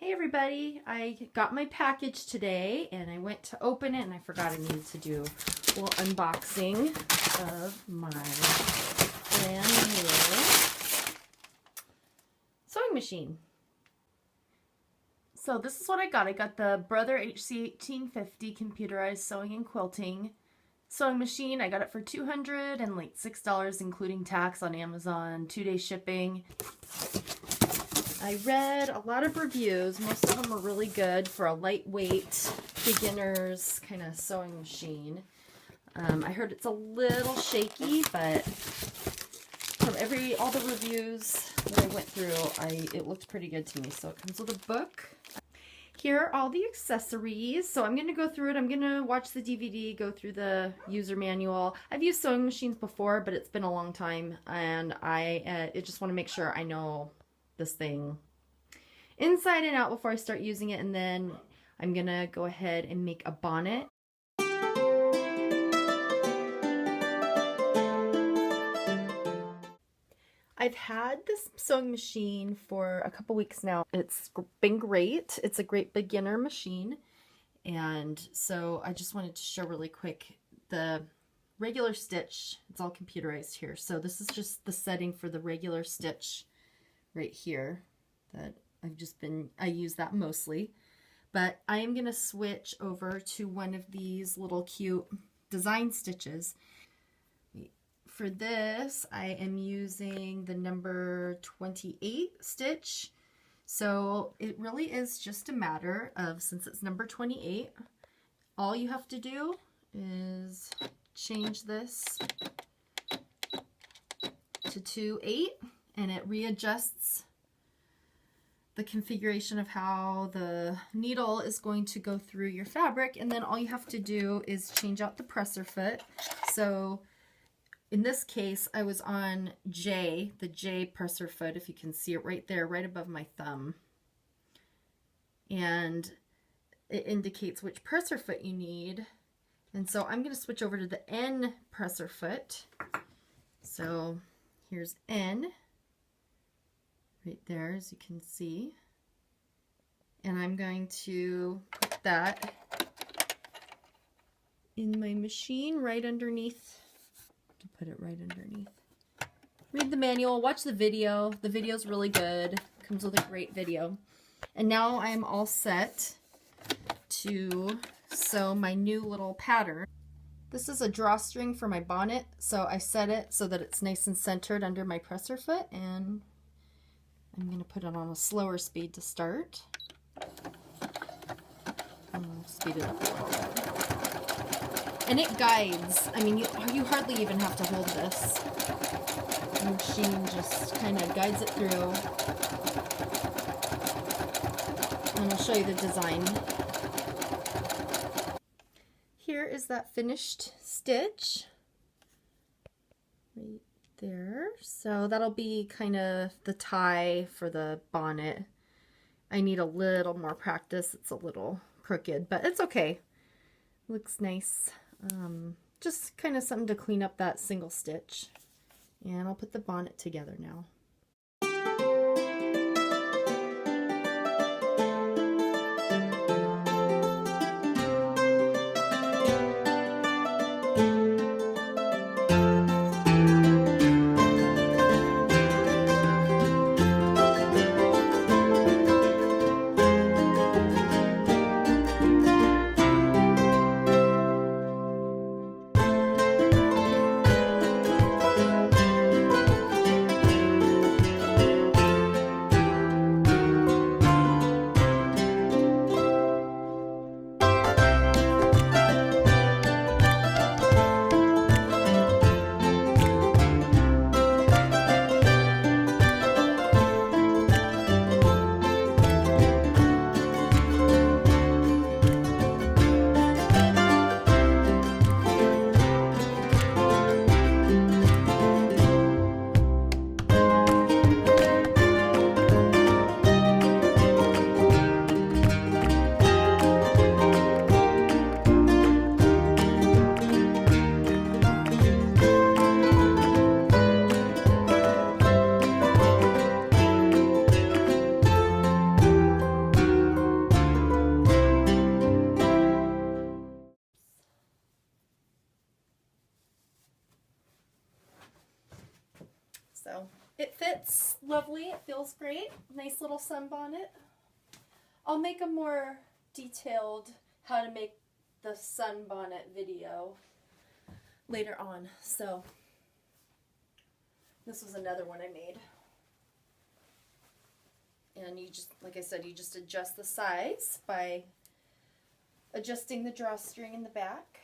Hey everybody, I got my package today and I went to open it and I forgot I needed to do a little unboxing of my brand new sewing machine. So this is what I got. I got the Brother HC1850 computerized sewing and quilting sewing machine. I got it for $200 and like $6 including tax on Amazon, 2-day shipping. I read a lot of reviews. Most of them are really good for a lightweight, beginner's kind of sewing machine. I heard it's a little shaky, but from all the reviews that I went through, it looked pretty good to me. So it comes with a book. Here are all the accessories. So I'm going to go through it. I'm going to watch the DVD, go through the user manual. I've used sewing machines before, but it's been a long time, and I just want to make sure I know this thing inside and out before I start using it, and then I'm gonna go ahead and make a bonnet. I've had this sewing machine for a couple weeks now. It's been great. It's a great beginner machine, and so I just wanted to show really quick the regular stitch. It's all computerized here, so this is just the setting for the regular stitch right here that I use that mostly, but I am going to switch over to one of these little cute design stitches. For this, I am using the number 28 stitch, so it really is just a matter of, since it's number 28, all you have to do is change this to 2-8, and it readjusts the configuration of how the needle is going to go through your fabric, and then all you have to do is change out the presser foot. So in this case, I was on J, the J presser foot, if you can see it right there, right above my thumb. And it indicates which presser foot you need. And so I'm going to switch over to the N presser foot. So here's N. Right there, as you can see. And I'm going to put that in my machine right underneath. To put it right underneath. Read the manual, watch the video. The video's really good. Comes with a great video. And now I'm all set to sew my new little pattern. This is a drawstring for my bonnet, so I set it so that it's nice and centered under my presser foot, and I'm going to put it on a slower speed to start. Speed it up a little bit. And it guides. I mean, you hardly even have to hold this. The machine just kind of guides it through. And I'll show you the design. Here is that finished stitch. Right there. So that'll be kind of the tie for the bonnet. I need a little more practice. It's a little crooked, but it's okay. Looks nice. Just kind of something to clean up that single stitch. And I'll put the bonnet together now. So it fits lovely. It feels great. Nice little sunbonnet. I'll make a more detailed how to make the sunbonnet video later on. So this was another one I made. And you just, like I said, you just adjust the size by adjusting the drawstring in the back.